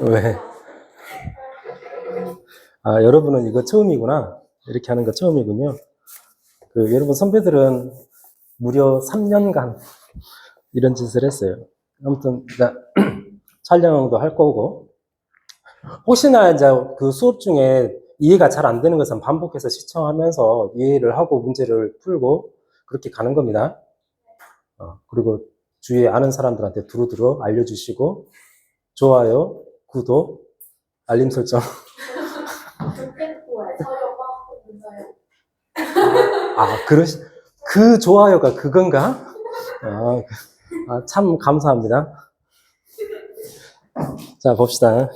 왜? 아, 여러분은 이거 처음이구나. 이렇게 하는 거 처음이군요. 여러분 선배들은 무려 3년간 이런 짓을 했어요. 아무튼, 촬영도 할 거고. 혹시나 이제 그 수업 중에 이해가 잘 안 되는 것은 반복해서 시청하면서 이해를 하고 문제를 풀고 그렇게 가는 겁니다. 그리고 주위에 아는 사람들한테 두루두루 알려주시고, 좋아요, 구독, 알림 설정. 그 좋아요가 그건가? 참 감사합니다. 자, 봅시다.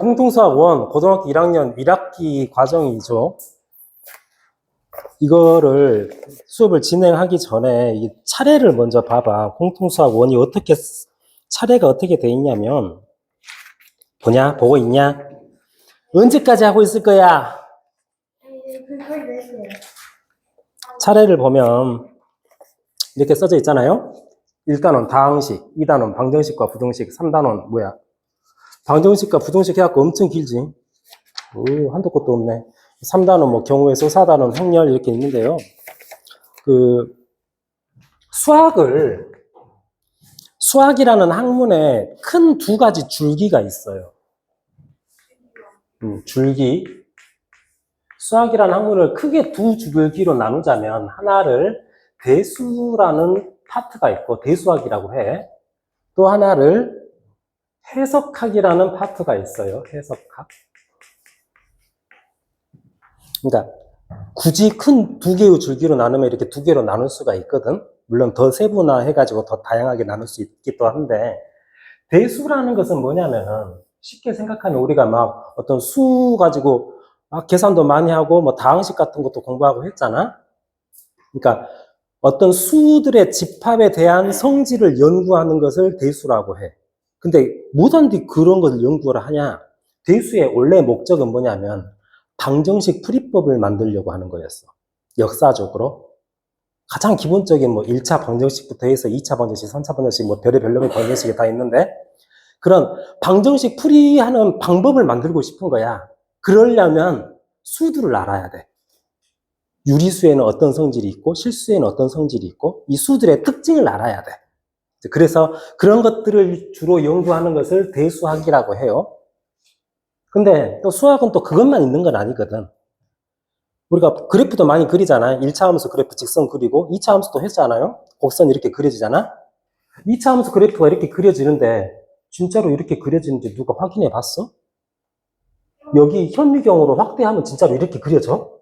공통수학 1, 고등학교 1학년 1학기 과정이죠. 이거를 수업을 진행하기 전에 이 차례를 먼저 봐봐. 공통수학 1이 차례가 어떻게 돼 있냐면, 보냐? 보고 있냐? 언제까지 하고 있을 거야? 차례를 보면 이렇게 써져 있잖아요. 1단원 다항식, 2단원 방정식과 부등식, 3단원 뭐야? 방정식과 부등식 해갖고 엄청 길지. 한도 끝도 없네. 3단원 뭐 경우의 수, 4단원 행렬 이렇게 있는데요. 수학이라는 학문에 큰 두 가지 줄기가 있어요. 줄기. 수학이라는 학문을 크게 두 줄기로 나누자면 하나를 대수라는 파트가 있고 대수학이라고 해. 또 하나를 해석학이라는 파트가 있어요. 해석학. 그러니까 굳이 큰 두 개의 줄기로 나누면 이렇게 두 개로 나눌 수가 있거든. 물론 더 세분화해가지고 더 다양하게 나눌 수 있기도 한데, 대수라는 것은 뭐냐면은 쉽게 생각하면 우리가 막 어떤 수 가지고 막 계산도 많이 하고 뭐 다항식 같은 것도 공부하고 했잖아. 그러니까 어떤 수들의 집합에 대한 성질을 연구하는 것을 대수라고 해. 근데 뭐든지 그런 것을 연구를 하냐? 대수의 원래 목적은 뭐냐면 방정식 풀이법을 만들려고 하는 거였어. 역사적으로. 가장 기본적인 뭐 1차 방정식부터 해서 2차 방정식, 3차 방정식, 뭐 별의별 방정식이 다 있는데, 그런 방정식 풀이하는 방법을 만들고 싶은 거야. 그러려면 수들을 알아야 돼. 유리수에는 어떤 성질이 있고 실수에는 어떤 성질이 있고 이 수들의 특징을 알아야 돼. 그래서 그런 것들을 주로 연구하는 것을 대수학이라고 해요. 근데 또 수학은 또 그것만 있는 건 아니거든. 우리가 그래프도 많이 그리잖아요. 1차 함수 그래프 직선 그리고 2차 함수도 했잖아요. 곡선 이렇게 그려지잖아. 2차 함수 그래프가 이렇게 그려지는데 진짜로 이렇게 그려지는지 누가 확인해 봤어? 여기 현미경으로 확대하면 진짜로 이렇게 그려져?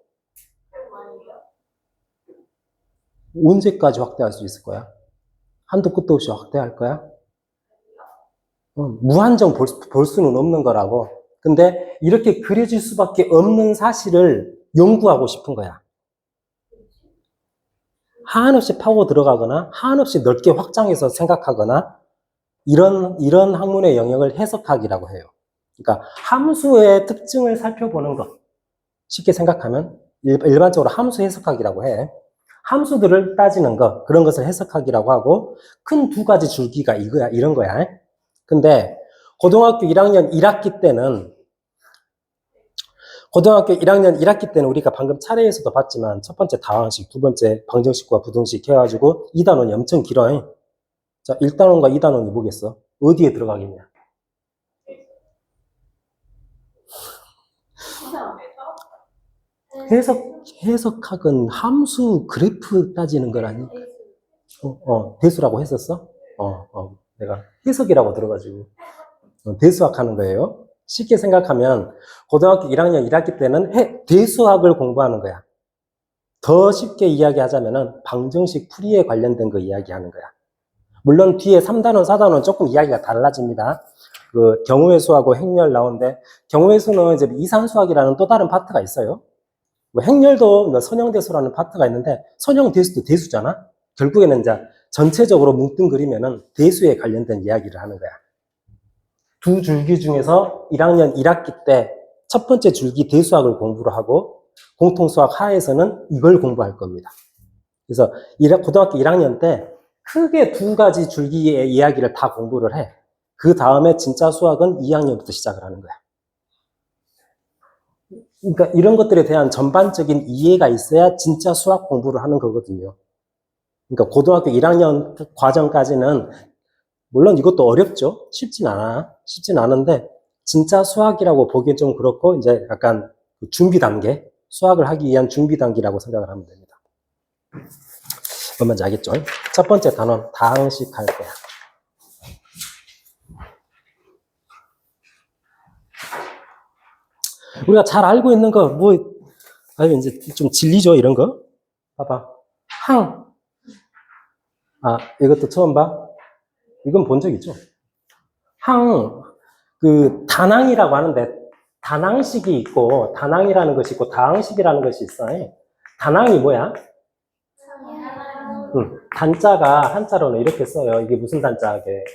언제까지 확대할 수 있을 거야? 한도 끝도 없이 확대할 거야? 무한정 볼 수는 없는 거라고. 근데 이렇게 그려질 수밖에 없는 사실을 연구하고 싶은 거야. 한없이 파고 들어가거나 한없이 넓게 확장해서 생각하거나 이런 학문의 영역을 해석학이라고 해요. 그러니까 함수의 특징을 살펴보는 것. 쉽게 생각하면 일반적으로 함수 해석학이라고 해. 함수들을 따지는 것, 그런 것을 해석학이라고 하고 큰 두 가지 줄기가 이런 거야. 근데 고등학교 1학년 1학기 때는 우리가 방금 차례에서도 봤지만 첫 번째 다항식, 두 번째 방정식과 부등식 해가지고 2단원이 엄청 길어. 자, 1단원과 2단원이 뭐겠어? 어디에 들어가겠냐? 해석학은 함수 그래프 따지는 거라니? 대수라고 했었어? 내가 해석이라고 들어가지고. 대수학 하는 거예요. 쉽게 생각하면 고등학교 1학년 1학기 때는 대수학을 공부하는 거야. 더 쉽게 이야기하자면은 방정식 풀이에 관련된 거 이야기하는 거야. 물론 뒤에 3단원, 4단원 조금 이야기가 달라집니다. 경우의 수하고 행렬 나오는데, 경우의 수는 이제 이산수학이라는 또 다른 파트가 있어요. 뭐 행렬도 선형대수라는 파트가 있는데, 선형대수도 대수잖아? 결국에는 이제 전체적으로 뭉뚱그리면은 대수에 관련된 이야기를 하는 거야. 두 줄기 중에서 1학년 1학기 때 첫 번째 줄기 대수학을 공부를 하고 공통수학 하에서는 이걸 공부할 겁니다. 그래서 고등학교 1학년 때 크게 두 가지 줄기의 이야기를 다 공부를 해. 그 다음에 진짜 수학은 2학년부터 시작을 하는 거야. 그러니까 이런 것들에 대한 전반적인 이해가 있어야 진짜 수학 공부를 하는 거거든요. 그러니까 고등학교 1학년 과정까지는 물론 이것도 어렵죠. 쉽진 않은데 진짜 수학이라고 보기엔 좀 그렇고 이제 약간 준비 단계, 수학을 하기 위한 준비 단계라고 생각을 하면 됩니다. 뭔지 알겠죠? 첫 번째 단원 다항식 할 거야. 우리가 잘 알고 있는 거, 아니, 이제 좀 진리죠, 이런 거? 봐봐. 이것도 처음 봐? 이건 본 적 있죠? 다낭이라고 하는데, 다낭식이 있고, 다낭이라는 것이 있고, 다항식이라는 것이 있어. 다낭이 뭐야? 단자가 한자로는 이렇게 써요. 이게 무슨 단자게?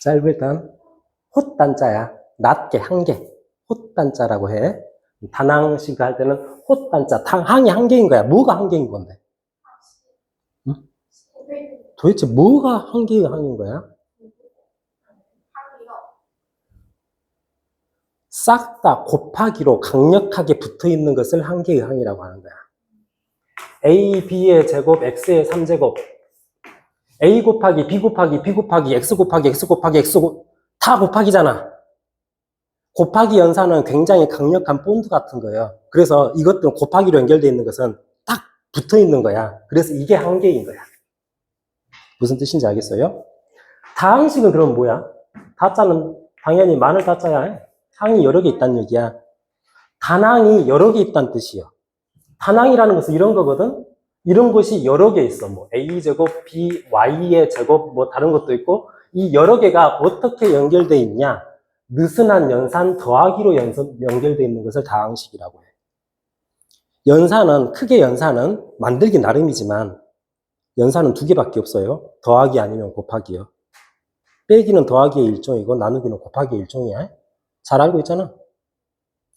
자, 일단, 헛단자야. 낮게, 한 개. 헛단자라고 해. 다낭식 할 때는 헛단자. 항이 한 개인 거야. 뭐가 한 개인 건데? 응? 도대체 뭐가 한 개의 항인 거야? 싹 다 곱하기로 강력하게 붙어 있는 것을 한 개의 항이라고 하는 거야. A, B의 제곱, X의 3제곱. A 곱하기 B 곱하기 B 곱하기 X 곱하기 X 곱하기 X 다 곱하기잖아. 곱하기 연산은 굉장히 강력한 본드 같은 거예요. 그래서 이것들은 곱하기로 연결되어 있는 것은 딱 붙어 있는 거야. 그래서 이게 한 개인 거야. 무슨 뜻인지 알겠어요? 다항식은 그럼 뭐야? 다자는 당연히 많을 다자야. 항이 여러 개 있다는 얘기야. 단항이 여러 개 있다는 뜻이야. 단항이라는 것은 이런 거거든? 이런 것이 여러 개 있어. 뭐 A제곱, B, Y의 제곱, 뭐 다른 것도 있고, 이 여러 개가 어떻게 연결되어 있냐? 느슨한 연산 더하기로 연결되어 있는 것을 다항식이라고 해. 크게 연산은 만들기 나름이지만, 연산은 두 개밖에 없어요. 더하기 아니면 곱하기요. 빼기는 더하기의 일종이고, 나누기는 곱하기의 일종이야. 잘 알고 있잖아.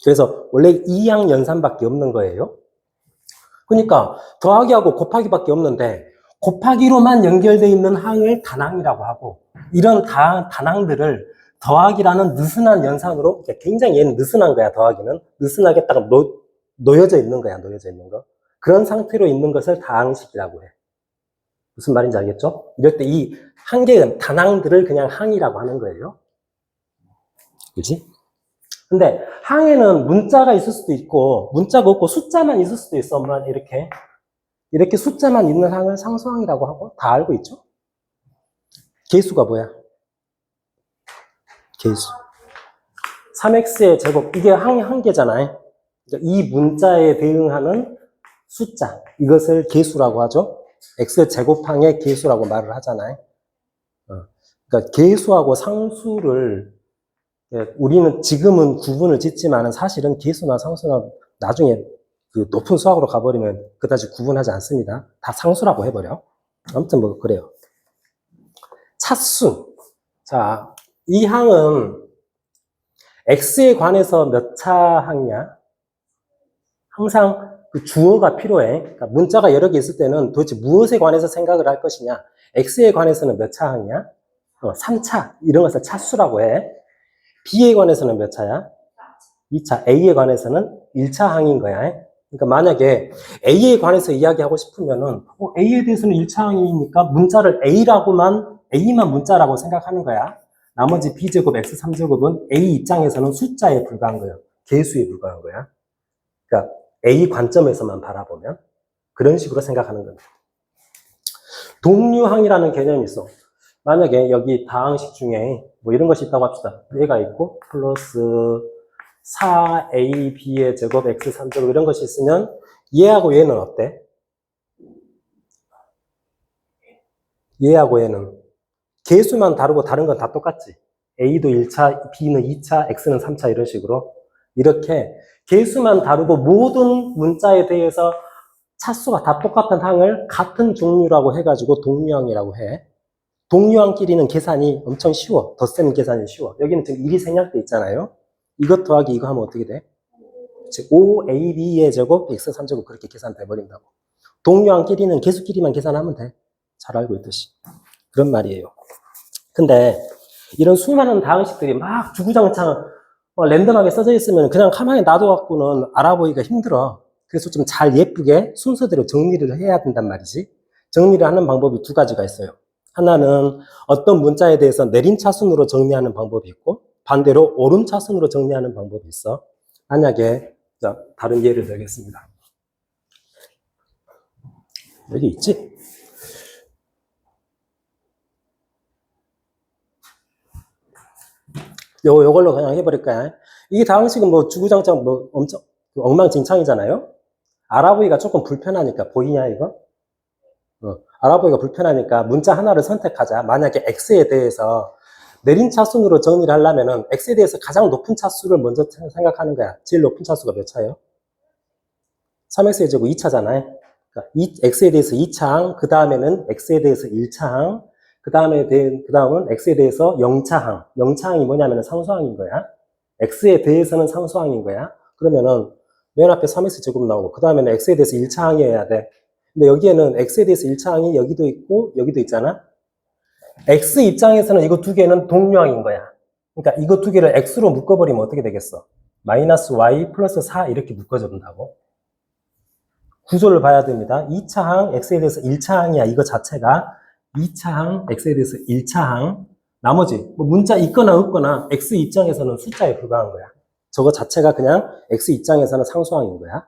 그래서 원래 이항 연산밖에 없는 거예요. 그러니까 더하기하고 곱하기밖에 없는데 곱하기로만 연결되어 있는 항을 단항이라고 하고 이런 단항들을 더하기라는 느슨한 연산으로 굉장히 얘는 느슨한 거야. 더하기는 느슨하게 딱 놓여져 있는 거야. 놓여져 있는 거. 그런 상태로 있는 것을 다항식이라고 해. 무슨 말인지 알겠죠? 이럴 때 이 한 개의 단항들을 그냥 항이라고 하는 거예요. 그렇지? 근데 항에는 문자가 있을 수도 있고 문자가 없고 숫자만 있을 수도 있어. 이렇게 숫자만 있는 항을 상수항이라고 하고 다 알고 있죠? 개수가 뭐야? 개수. 3x의 제곱 이게 항이 한 개잖아요. 그러니까 이 문자에 대응하는 숫자 이것을 개수라고 하죠. x제곱항의 개수라고 말을 하잖아요. 그러니까 개수하고 상수를 우리는 지금은 구분을 짓지만 사실은 개수나 상수나 나중에 그 높은 수학으로 가버리면 그다지 구분하지 않습니다. 다 상수라고 해버려. 아무튼 뭐 그래요. 차수. 자, 이 항은 x에 관해서 몇 차 항이야? 항상 그 주어가 필요해. 그러니까 문자가 여러 개 있을 때는 도대체 무엇에 관해서 생각을 할 것이냐? x에 관해서는 몇 차 항이야? 3차. 이런 것을 차수라고 해. B에 관해서는 몇 차야? 2차. A에 관해서는 1차 항인 거야. 그러니까 만약에 A에 관해서 이야기하고 싶으면은 A에 대해서는 1차 항이니까 문자를 A만 문자라고 생각하는 거야. 나머지 B제곱, X3제곱은 A 입장에서는 숫자에 불과한 거예요. 개수에 불과한 거야. 그러니까 A 관점에서만 바라보면 그런 식으로 생각하는 겁니다. 동류항이라는 개념이 있어. 만약에 여기 다항식 중에 뭐 이런 것이 있다고 합시다. 얘가 있고 플러스 4AB의 제곱 X 3제곱 이런 것이 있으면 얘하고 얘는 어때? 얘하고 얘는 개수만 다르고 다른 건 다 똑같지. A도 1차, B는 2차, X는 3차 이런 식으로 이렇게 개수만 다르고 모든 문자에 대해서 차수가 다 똑같은 항을 같은 종류라고 해가지고 동류항이라고 해. 동류항끼리는 계산이 엄청 쉬워. 덧셈 계산이 쉬워. 여기는 지금 1이 생략돼 있잖아요. 이것 더하기 이거 하면 어떻게 돼? 5AB의 제곱, X 3제곱 그렇게 계산돼 버린다고. 동류항끼리는 개수끼리만 계산하면 돼. 잘 알고 있듯이. 그런 말이에요. 근데 이런 수많은 다항식들이 막 주구장창 랜덤하게 써져 있으면 그냥 가만히 놔둬갖고는 알아보기가 힘들어. 그래서 좀 잘 예쁘게 순서대로 정리를 해야 된단 말이지. 정리를 하는 방법이 두 가지가 있어요. 하나는 어떤 문자에 대해서 내림차순으로 정리하는 방법이 있고, 반대로 오름차순으로 정리하는 방법이 있어. 만약에 다른 예를 들겠습니다. 여기 있지? 요걸로 그냥 해버릴까요? 이 다항식은 뭐 주구장창 뭐 엄청 엉망진창이잖아요? 알아보기가 조금 불편하니까, 보이냐, 이거? 알아보기가 불편하니까 문자 하나를 선택하자. 만약에 x에 대해서 내린 차순으로 정리를 하려면은 x에 대해서 가장 높은 차수를 먼저 생각하는 거야. 제일 높은 차수가 몇 차예요? 3x의 제곱 2차잖아요. 그러니까 x에 대해서 2차항, 그 다음에는 x에 대해서 1차항, 그 다음은 x에 대해서 0차항. 0차항이 뭐냐면은 상수항인 거야. x에 대해서는 상수항인 거야. 그러면은 맨 앞에 3x 제곱 나오고, 그 다음에는 x에 대해서 1차항이어야 돼. 근데 여기에는 x에 대해서 1차항이 여기도 있고, 여기도 있잖아. x 입장에서는 이거 두 개는 동류항인 거야. 그러니까 이거 두 개를 x로 묶어버리면 어떻게 되겠어? 마이너스 y 플러스 4 이렇게 묶어준다고. 구조를 봐야 됩니다. 2차항 x에 대해서 1차항이야. 이거 자체가 2차항 x에 대해서 1차항. 나머지 뭐 문자 있거나 없거나 x 입장에서는 숫자에 불과한 거야. 저거 자체가 그냥 x 입장에서는 상수항인 거야.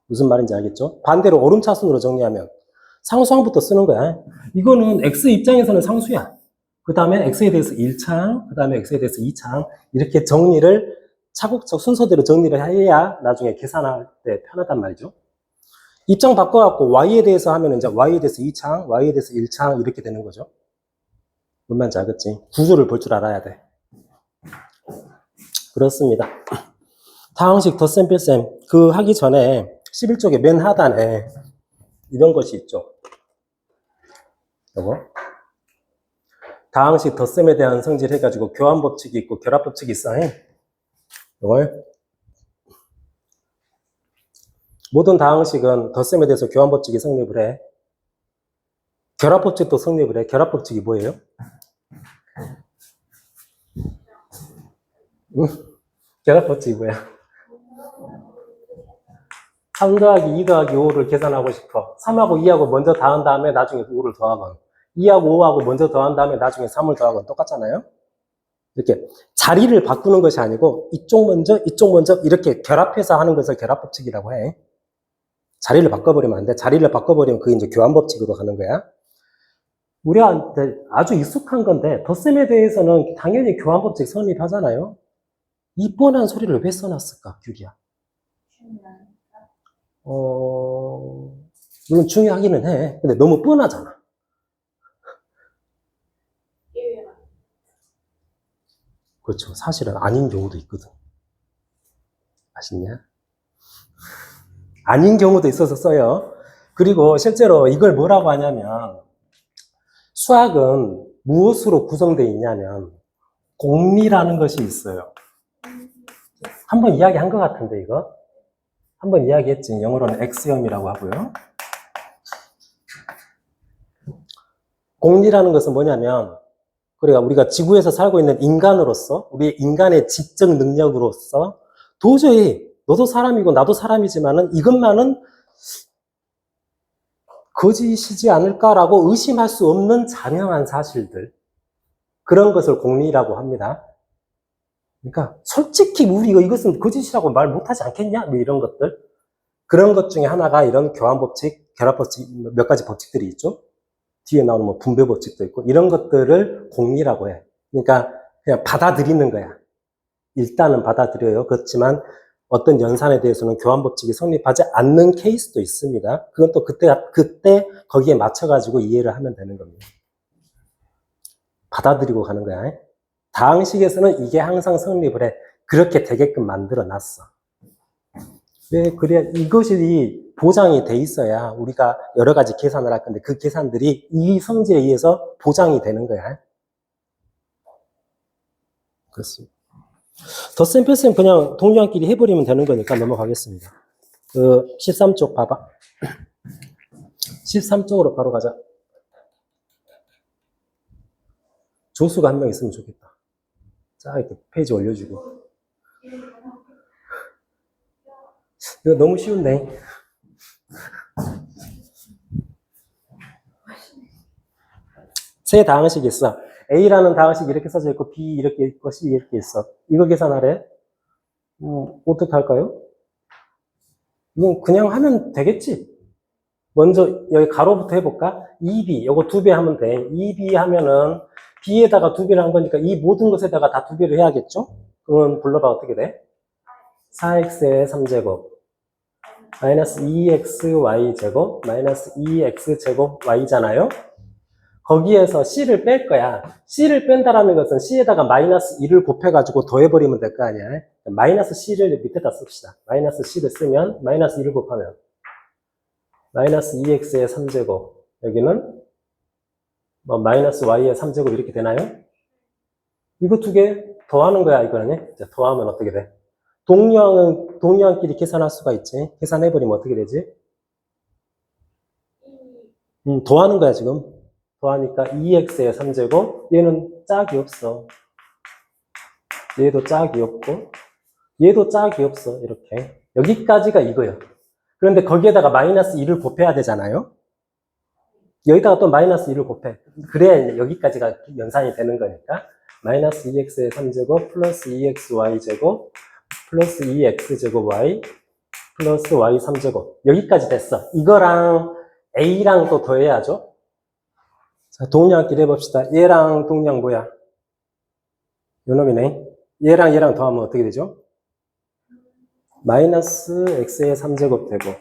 무슨 말인지 알겠죠? 반대로 오름차순으로 정리하면 상수항부터 쓰는 거야. 이거는 x 입장에서는 상수야. 그 다음에 x에 대해서 1차항, 그 다음에 x에 대해서 2차항. 이렇게 정리를 차곡차곡 순서대로 정리를 해야 나중에 계산할 때 편하단 말이죠. 입장 바꿔갖고 y에 대해서 하면 이제 y에 대해서 2차항, y에 대해서 1차항 이렇게 되는 거죠. 뭔 말인지 알겠지? 구조를 볼 줄 알아야 돼. 그렇습니다. 다항식 덧셈 뺄셈 그 하기 전에 11쪽의 맨 하단에 이런 것이 있죠. 요거 다항식 덧셈에 대한 성질 해가지고 교환법칙이 있고 결합법칙이 있어. 이걸 모든 다항식은 덧셈에 대해서 교환법칙이 성립을 해. 결합법칙도 성립을 해. 결합법칙이 뭐예요? 결합법칙이 뭐야? 3 더하기 2 더하기 5를 계산하고 싶어. 3하고 2하고 먼저 더한 다음에 나중에 5를 더하건 2하고 5하고 먼저 더한 다음에 나중에 3을 더하건 똑같잖아요? 이렇게 자리를 바꾸는 것이 아니고 이쪽 먼저 이렇게 결합해서 하는 것을 결합법칙이라고 해. 자리를 바꿔버리면 안 돼. 자리를 바꿔버리면 그게 이제 교환법칙으로 가는 거야. 우리한테 아주 익숙한 건데 덧셈에 대해서는 당연히 교환법칙 성립하잖아요. 이 뻔한 소리를 왜 써놨을까, 규리야? 물론 중요하기는 해. 근데 너무 뻔하잖아. 그렇죠. 사실은 아닌 경우도 있거든. 아시냐? 아닌 경우도 있어서 써요. 그리고 실제로 이걸 뭐라고 하냐면 수학은 무엇으로 구성되어 있냐면 공리라는 것이 있어요. 한번 이야기한 것 같은데 이거? 한번 이야기했지. 영어로는 X형이라고 하고요. 공리라는 것은 뭐냐면 우리가 지구에서 살고 있는 인간으로서 우리 인간의 지적 능력으로서 도저히 너도 사람이고 나도 사람이지만은 이것만은 거짓이지 않을까라고 의심할 수 없는 자명한 사실들, 그런 것을 공리라고 합니다. 그러니까 솔직히 우리 이것은 거짓이라고 말 못하지 않겠냐? 뭐 이런 것들. 그런 것 중에 하나가 이런 교환법칙, 결합법칙 몇 가지 법칙들이 있죠. 뒤에 나오는 뭐 분배법칙도 있고 이런 것들을 공리라고 해. 그러니까 그냥 받아들이는 거야. 일단은 받아들여요. 그렇지만 어떤 연산에 대해서는 교환법칙이 성립하지 않는 케이스도 있습니다. 그건 또 그때 거기에 맞춰가지고 이해를 하면 되는 겁니다. 받아들이고 가는 거야. 다항식에서는 이게 항상 성립을 해. 그렇게 되게끔 만들어 놨어. 왜 그래? 이것이 보장이 돼 있어야 우리가 여러 가지 계산을 할 건데 그 계산들이 이 성질에 의해서 보장이 되는 거야. 그렇습니다. 덧셈 뺄셈 그냥 동류항끼리 해버리면 되는 거니까 넘어가겠습니다. 13쪽 봐봐. 13쪽으로 바로 가자. 조수가 한 명 있으면 좋겠다. 자, 이렇게 페이지 올려주고. 이거 너무 쉬운데. 세 다항식이 있어. A라는 다항식이 이렇게 써져 있고, B 이렇게 있고, C 이렇게 있어. 이거 계산하래? 어떻게 할까요? 이건 그냥 하면 되겠지. 먼저 여기 가로부터 해볼까? 2B, 요거 2배 하면 돼. 2B 하면은 B에다가 2배를 한 거니까 이 모든 것에다가 다 2배를 해야겠죠? 그러면 불러봐 어떻게 돼? 4x의 3제곱 마이너스 2xy 제곱 마이너스 2x제곱 y잖아요? 거기에서 c를 뺄 거야. c를 뺀다라는 것은 c에다가 마이너스 2를 곱해가지고 더해버리면 될 거 아니야? 마이너스 c를 밑에다 씁시다. 마이너스 c를 쓰면 마이너스 2를 곱하면 마이너스 2x의 3제곱 여기는 뭐 마이너스 y의 3제곱 이렇게 되나요? 이거 두 개 더하는 거야 이거는. 자, 더하면 어떻게 돼? 동량끼리 계산할 수가 있지. 계산해버리면 어떻게 되지? 더하는 거야 지금. 더하니까 2x의 3제곱 얘는 짝이 없어. 얘도 짝이 없고 얘도 짝이 없어. 이렇게 여기까지가 이거예요. 그런데 거기에다가 마이너스 2를 곱해야 되잖아요. 여기다가 또 마이너스 2를 곱해. 그래야 여기까지가 연산이 되는 거니까 마이너스 2x의 3제곱 플러스 2xy제곱 플러스 2x제곱 y 플러스 y 3제곱 여기까지 됐어. 이거랑 a랑 또 더해야죠. 자, 동량끼리 해봅시다. 얘랑 동량 뭐야? 요놈이네. 얘랑 더하면 어떻게 되죠? 마이너스 x의 3제곱 되고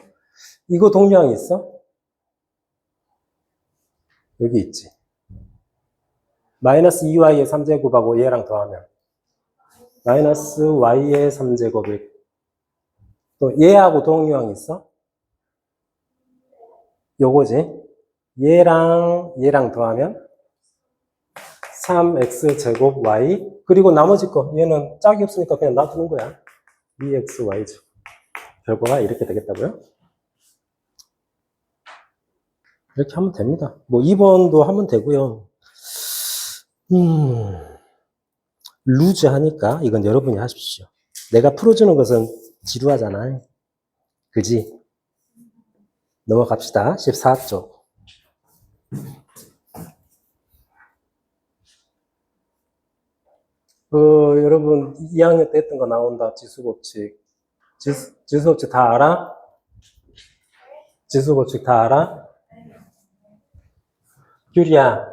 이거 동량이 있어? 여기 있지. 마이너스 2y의 3제곱하고 얘랑 더하면 마이너스 y의 3제곱을 또 얘하고 동량이 있어? 요거지. 얘랑 더하면 3x제곱 y 그리고 나머지 거 얘는 짝이 없으니까 그냥 놔두는 거야. 2xy죠. 결과가 이렇게 되겠다고요? 이렇게 하면 됩니다. 뭐 2번도 하면 되고요. 루즈 하니까 이건 여러분이 하십시오. 내가 풀어주는 것은 지루하잖아요. 그지? 넘어갑시다. 14쪽. 여러분 2학년 때 했던 거 나온다. 지수법칙. 지수법칙 다 알아? 지수법칙 다 알아? 규리야?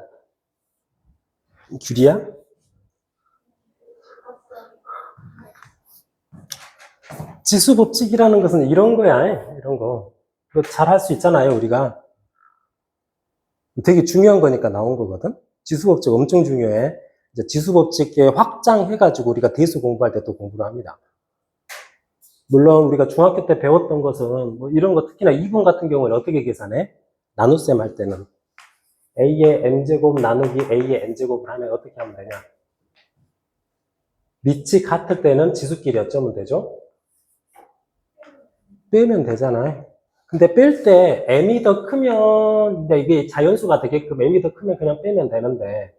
지수법칙이라는 것은 이런 거야. 이런 거. 이거 잘 할 수 있잖아요, 우리가. 되게 중요한 거니까 나온 거거든. 지수법칙 엄청 중요해. 이제 지수법칙에 확장해가지고 우리가 대수 공부할 때 또 공부를 합니다. 물론 우리가 중학교 때 배웠던 것은 뭐 이런 거 특히나 2번 같은 경우는 어떻게 계산해? 나눗셈 할 때는 a의 m제곱 나누기 a의 n제곱을 하면 어떻게 하면 되냐? 밑이 같을 때는 지수끼리 어쩌면 되죠? 빼면 되잖아요. 근데 뺄 때 m이 더 크면 근데 이게 자연수가 되게끔 m이 더 크면 그냥 빼면 되는데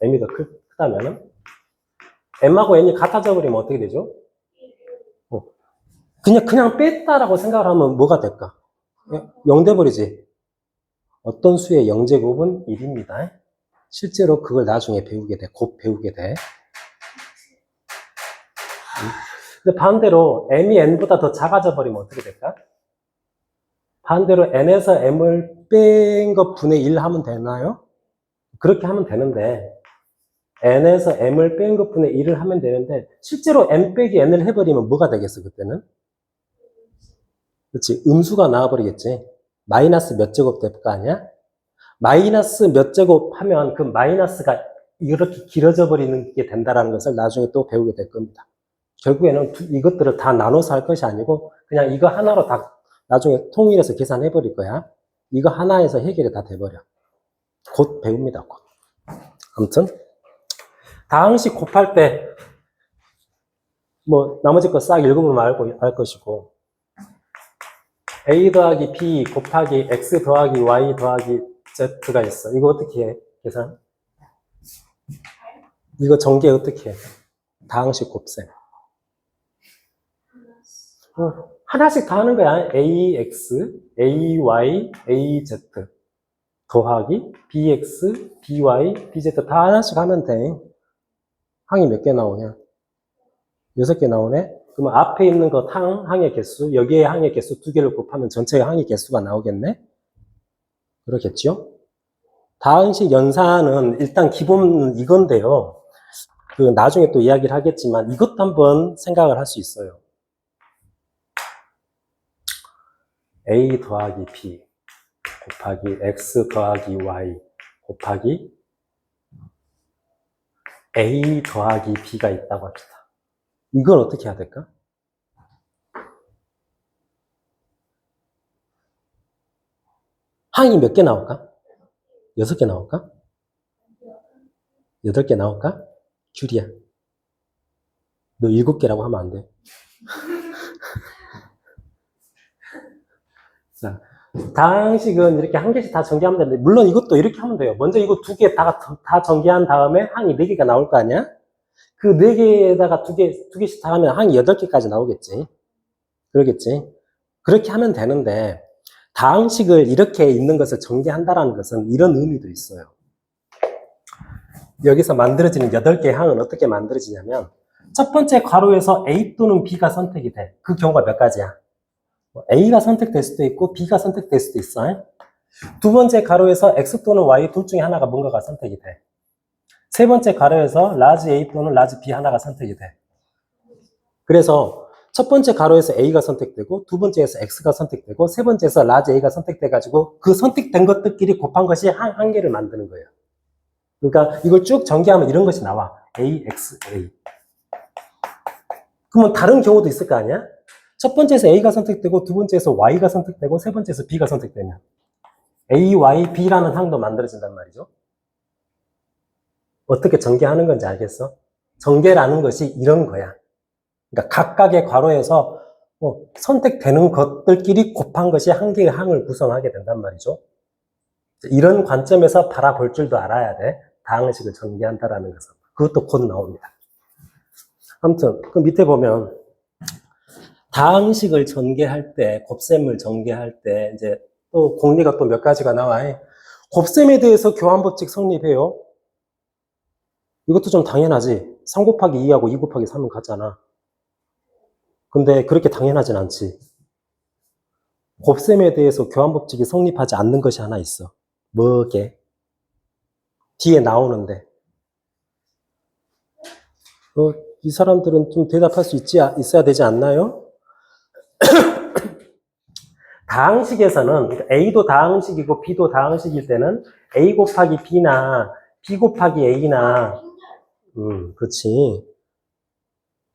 m이 더 크다면은 m하고 n이 같아져 버리면 어떻게 되죠? 그냥 뺐다라고 생각을 하면 뭐가 될까? 0 돼버리지. 어떤 수의 0제곱은 1입니다. 실제로 그걸 나중에 배우게 돼. 곧 배우게 돼. 근데 반대로 m이 n보다 더 작아져 버리면 어떻게 될까? 반대로 n에서 m을 뺀 것 분의 1 하면 되나요? 그렇게 하면 되는데 n에서 m을 뺀 것 분의 1을 하면 되는데 실제로 m 빼기 n을 해버리면 뭐가 되겠어 그때는? 그렇지, 음수가 나와버리겠지. 마이너스 몇 제곱 될 거 아니야? 마이너스 몇 제곱 하면 그 마이너스가 이렇게 길어져 버리는 게 된다는 것을 나중에 또 배우게 될 겁니다. 결국에는 이것들을 다 나눠서 할 것이 아니고 그냥 이거 하나로 다 나중에 통일해서 계산해 버릴 거야. 이거 하나에서 해결이 다 돼버려. 곧 배웁니다. 곧. 아무튼 다항식 곱할 때 뭐 나머지 거 싹 읽어보면 알 것이고 a 더하기 b 곱하기 x 더하기 y 더하기 z가 있어. 이거 어떻게 해? 계산? 이거 전개 어떻게 해? 다항식 곱셈. 하나씩 다 하는 거야. ax, ay, az 더하기 bx, by, bz 다 하나씩 하면 돼. 항이 몇 개 나오냐? 6개 나오네? 그러면 앞에 있는 거 항의 개수, 여기에 항의 개수 2개를 곱하면 전체 항의 개수가 나오겠네? 그렇겠죠? 다항식 연산은 일단 기본 이건데요. 그 나중에 또 이야기를 하겠지만 이것도 한번 생각을 할 수 있어요. a 더하기 b 곱하기 x 더하기 y 곱하기 a 더하기 b가 있다고 합시다. 이걸 어떻게 해야 될까? 항이 몇 개 나올까? 6개 나올까? 8개 나올까? 큐리야. 너 7개라고 하면 안 돼. 자, 다항식은 이렇게 한 개씩 다 전개하면 되는데, 물론 이것도 이렇게 하면 돼요. 먼저 이거 2개 다 전개한 다음에 항이 4개가 나올 거 아니야? 그 4개에다가 2개씩 다 하면 항이 8개까지 나오겠지. 그러겠지. 그렇게 하면 되는데, 다항식을 이렇게 있는 것을 전개한다라는 것은 이런 의미도 있어요. 여기서 만들어지는 8개의 항은 어떻게 만들어지냐면, 첫 번째 괄호에서 A 또는 B가 선택이 돼. 그 경우가 몇 가지야? A가 선택될 수도 있고 B가 선택될 수도 있어. 두 번째 가로에서 X 또는 Y 둘 중에 하나가 뭔가가 선택이 돼. 세 번째 가로에서 라지 A 또는 라지 B 하나가 선택이 돼. 그래서 첫 번째 가로에서 A가 선택되고 두 번째에서 X가 선택되고 세 번째에서 라지 A가 선택돼가지고 그 선택된 것들끼리 곱한 것이 한 개를 만드는 거예요. 그러니까 이걸 쭉 전개하면 이런 것이 나와. A, X, A. 그러면 다른 경우도 있을 거 아니야? 첫 번째에서 A가 선택되고 두 번째에서 Y가 선택되고 세 번째에서 B가 선택되면 A, Y, B라는 항도 만들어진단 말이죠. 어떻게 전개하는 건지 알겠어? 전개라는 것이 이런 거야. 그러니까 각각의 괄호에서 선택되는 것들끼리 곱한 것이 한 개의 항을 구성하게 된단 말이죠. 이런 관점에서 바라볼 줄도 알아야 돼. 다항식을 전개한다라는 것은. 그것도 곧 나옵니다. 아무튼 그 밑에 보면 다항식을 전개할 때, 곱셈을 전개할 때 이제 또 공리가 또 몇 가지가 나와. 곱셈에 대해서 교환법칙 성립해요. 이것도 좀 당연하지. 3 곱하기 2하고 2 곱하기 3은 같잖아. 근데 그렇게 당연하진 않지. 곱셈에 대해서 교환법칙이 성립하지 않는 것이 하나 있어. 뭐게? 뒤에 나오는데. 이 사람들은 좀 대답할 수 있어야 되지 않나요? 다항식에서는 그러니까 A도 다항식이고 B도 다항식일 때는 A 곱하기 B나 B 곱하기 A나 그렇지.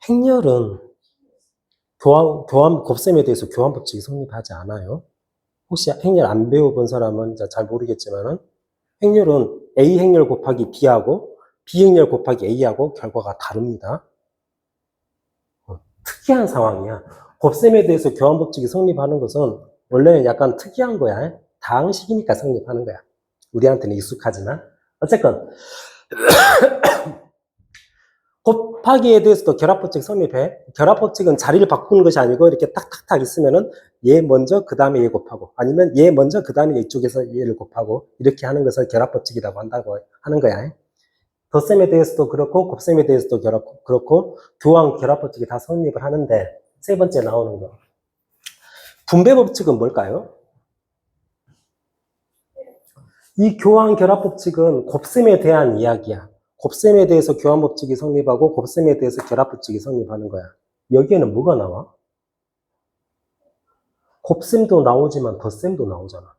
행렬은 교환 곱셈에 대해서 교환법칙이 성립하지 않아요. 혹시 행렬 안 배워본 사람은 잘 모르겠지만은 행렬은 A 행렬 곱하기 B하고 B 행렬 곱하기 A하고 결과가 다릅니다. 특이한 상황이야. 곱셈에 대해서 교환법칙이 성립하는 것은 원래는 약간 특이한 거야. 다항식이니까 성립하는 거야. 우리한테는 익숙하지만. 어쨌건 곱하기에 대해서도 결합법칙 성립해. 결합법칙은 자리를 바꾸는 것이 아니고 이렇게 딱딱딱 있으면은 얘 먼저 그 다음에 얘 곱하고 아니면 얘 먼저 그 다음에 이쪽에서 얘를 곱하고 이렇게 하는 것을 결합법칙이라고 한다고 하는 거야. 덧셈에 대해서도 그렇고 곱셈에 대해서도 그렇고 교환 결합법칙이 다 성립을 하는데 세 번째 나오는 거. 분배법칙은 뭘까요? 이 교환 결합법칙은 곱셈에 대한 이야기야. 곱셈에 대해서 교환법칙이 성립하고 곱셈에 대해서 결합법칙이 성립하는 거야. 여기에는 뭐가 나와? 곱셈도 나오지만 덧셈도 나오잖아.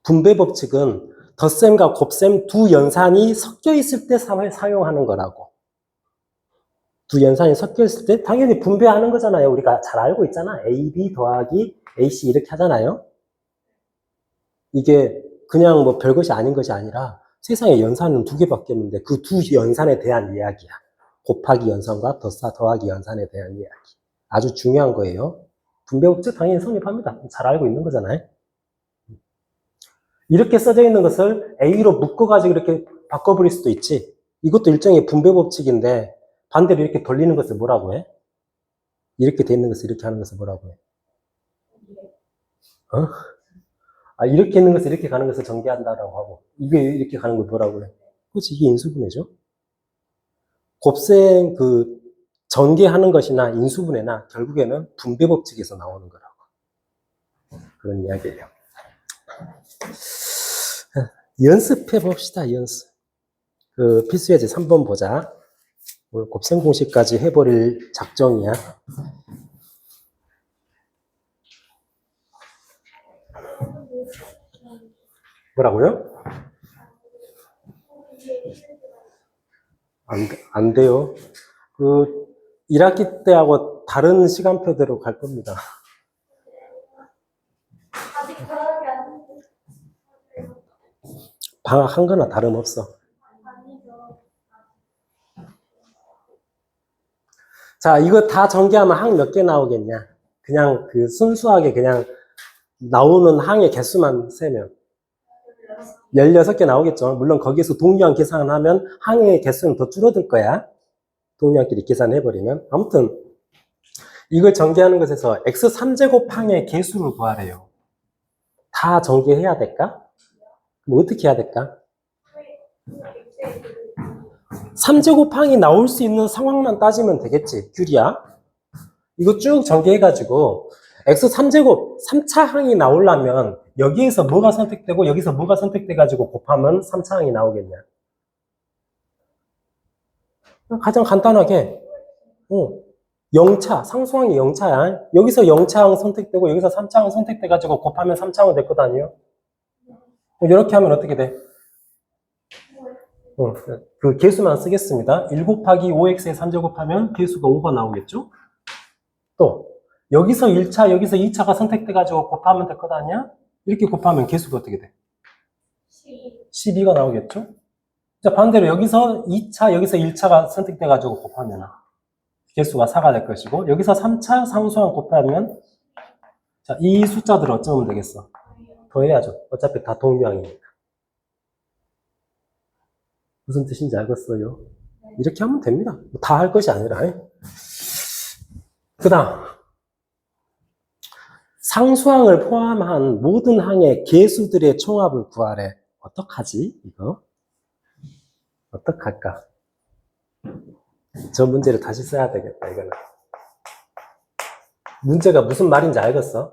분배법칙은 덧셈과 곱셈 두 연산이 섞여 있을 때 사용하는 거라고. 두 연산이 섞여 있을 때 당연히 분배하는 거잖아요. 우리가 잘 알고 있잖아. AB 더하기 AC 이렇게 하잖아요. 이게 그냥 뭐 별것이 아닌 것이 아니라 세상에 연산은 2개밖에 없는데 그 두 연산에 대한 이야기야. 곱하기 연산과 더하기 연산에 대한 이야기. 아주 중요한 거예요. 분배법칙 당연히 성립합니다. 잘 알고 있는 거잖아요. 이렇게 써져 있는 것을 A로 묶어가지고 이렇게 바꿔버릴 수도 있지. 이것도 일종의 분배 법칙인데 반대로 이렇게 돌리는 것을 뭐라고 해? 이렇게 돼 있는 것을 이렇게 하는 것을 뭐라고 해? 어? 아, 이렇게 있는 것을 이렇게 가는 것을 전개한다라고 하고 이게 이렇게 가는 걸 뭐라고 해? 그렇지, 이게 인수분해죠. 곱셈 그 전개하는 것이나 인수분해나 결국에는 분배 법칙에서 나오는 거라고. 그런 이야기예요. 연습해 봅시다, 연습. 그 필수예제 3번 보자. 오늘 곱셈 공식까지 해버릴 작정이야. 뭐라고요? 안 돼요. 그 1학기 때하고 다른 시간표대로 갈 겁니다. 방학한 거나 다름없어. 자, 이거 다 전개하면 항 몇 개 나오겠냐? 그냥 그 순수하게 그냥 나오는 항의 개수만 세면 16개 나오겠죠. 물론 거기에서 동류항 계산을 하면 항의 개수는 더 줄어들 거야. 동류항끼리 계산해버리면. 아무튼 이걸 전개하는 것에서 x3제곱 항의 개수를 구하래요. 다 전개해야 될까? 뭐 어떻게 해야 될까? 3제곱 항이 나올 수 있는 상황만 따지면 되겠지, 규리야. 이거 쭉 전개해가지고 x3제곱 3차 항이 나오려면 여기에서 뭐가 선택되고 여기서 뭐가 선택돼가지고 곱하면 3차 항이 나오겠냐. 가장 간단하게 0차, 상수항이 0차야. 여기서 0차 항 선택되고 여기서 3차 항 선택돼가지고 곱하면 3차 항은 될 거 아니에요? 이렇게 하면 어떻게 돼? 그 개수만 쓰겠습니다. 1 곱하기 5x에 3제곱하면 개수가 5가 나오겠죠? 또 여기서 1차, 여기서 2차가 선택돼가지고 곱하면 될 것 아니야? 이렇게 곱하면 개수가 어떻게 돼? 12가 나오겠죠? 자, 반대로 여기서 2차, 여기서 1차가 선택돼가지고 곱하면 개수가 4가 될 것이고 여기서 3차 상수항 곱하면 자, 이 숫자들을 어쩌면 되겠어? 더해야죠. 어차피 다 동류항이니까. 무슨 뜻인지 알겠어요? 이렇게 하면 됩니다. 다 할 것이 아니라. 그 다음 상수항을 포함한 모든 항의 개수들의 총합을 구하래. 어떡하지? 이거? 어떡할까? 저 문제를 다시 써야 되겠다, 이거는. 문제가 무슨 말인지 알겠어?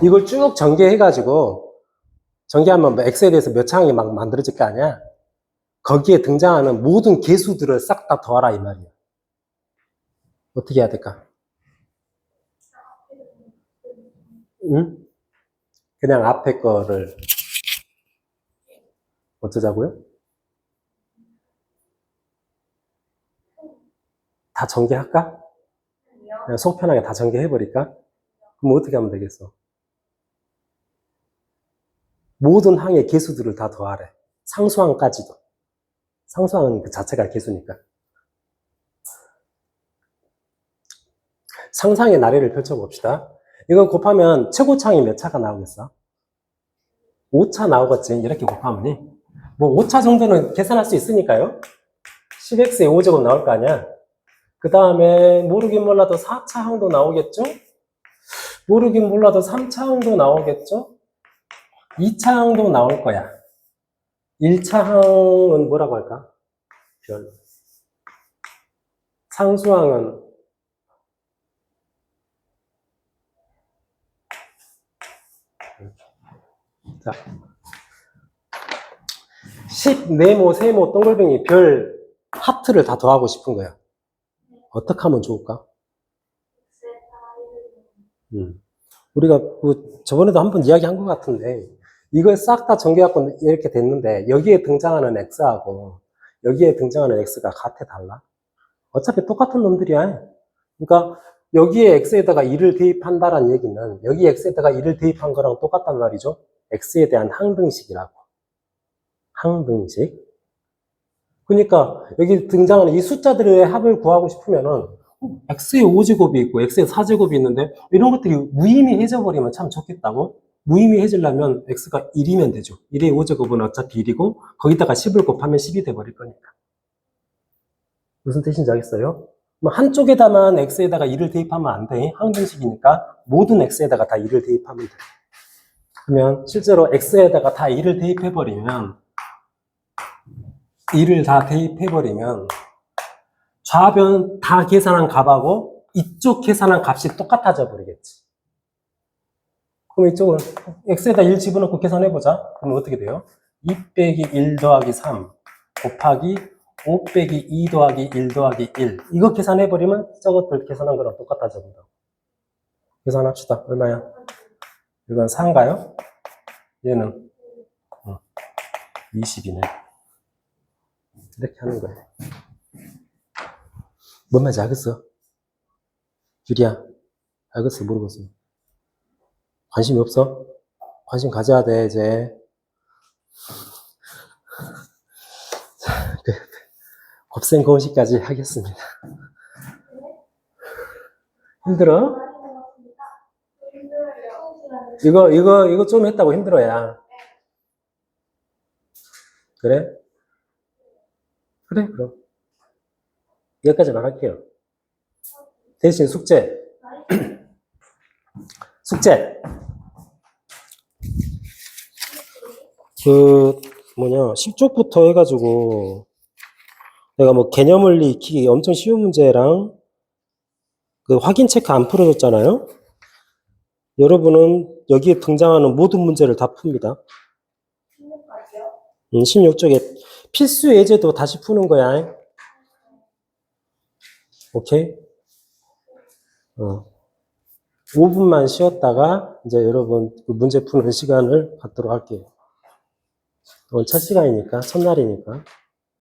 이걸 쭉 전개해가지고, 전개하면 x에 대해서 몇 차항이 막 만들어질 거 아니야? 거기에 등장하는 모든 개수들을 싹 다 더하라, 이 말이야. 어떻게 해야 될까? 응? 그냥 앞에 거를 어쩌자고요? 다 전개할까? 그냥 속 편하게 다 전개해버릴까? 그럼 어떻게 하면 되겠어? 모든 항의 개수들을 다 더하래. 상수항까지도. 상수항은 그 자체가 개수니까. 상상의 나래를 펼쳐봅시다. 이거 곱하면 최고차항이 몇 차가 나오겠어? 5차 나오겠지. 이렇게 곱하면이. 뭐 5차 정도는 계산할 수 있으니까요. 10x에 5제곱 나올 거 아니야. 그 다음에 모르긴 몰라도 4차 항도 나오겠죠? 모르긴 몰라도 3차 항도 나오겠죠? 2차 항도 나올 거야. 1차 항은 뭐라고 할까? 별. 상수항은 자 10, 네모, 세모, 동글뱅이, 별, 하트를 다 더하고 싶은 거야. 어떻게 하면 좋을까? 우리가 그 저번에도 한번 이야기한 것 같은데 이걸 싹 다 전개해갖고 이렇게 됐는데 여기에 등장하는 x하고 여기에 등장하는 x가 같아 달라? 어차피 똑같은 놈들이야. 그러니까 여기에 x에다가 2를 대입한다라는 얘기는 여기 x에다가 2를 대입한 거랑 똑같단 말이죠. x에 대한 항등식이라고. 항등식. 그러니까 여기 등장하는 이 숫자들의 합을 구하고 싶으면은 x의 5제곱이 있고 x의 4제곱이 있는데 이런 것들이 무의미해져 버리면 참 좋겠다고. 무의미해지려면 x가 1이면 되죠. 1의 5제곱은 어차피 1이고 거기다가 10을 곱하면 10이 돼버릴 거니까. 무슨 뜻인지 알겠어요? 뭐 한쪽에다만 x에다가 2를 대입하면 안 돼. 항등식이니까 모든 x에다가 다 2를 대입하면 돼. 그러면 실제로 x에다가 다 2를 대입해버리면 2를 다 대입해버리면 좌변 다 계산한 값하고 이쪽 계산한 값이 똑같아져 버리겠지. 그럼 이쪽은 x에다 1 집어넣고 계산해보자. 그럼 어떻게 돼요? 2 빼기 1 더하기 3 곱하기 5 빼기 2 더하기 1 더하기 1. 이거 계산해버리면 저것들 계산한 거랑 똑같아져 본다고. 계산합시다. 얼마야? 이건 4인가요? 얘는 20이네. 이렇게 하는 거예요. 뭔 말인지 알겠어? 유리야, 알겠어? 모르겠어? 관심이 없어? 관심 가져야 돼, 이제. 곱셈 공식까지 하겠습니다. 힘들어? 이거 좀 했다고 힘들어야. 그래? 그래, 그럼. 여기까지만 할게요. 대신 숙제. 숙제. 10쪽부터 해가지고, 내가 뭐 개념원리 익히기 엄청 쉬운 문제랑, 그 확인 체크 안 풀어줬잖아요? 여러분은 여기에 등장하는 모든 문제를 다 풉니다. 16쪽에 필수 예제도 다시 푸는 거야. 오케이? 5분만 쉬었다가 이제 여러분 그 문제 푸는 시간을 갖도록 할게요. 오늘 첫 시간이니까, 첫날이니까.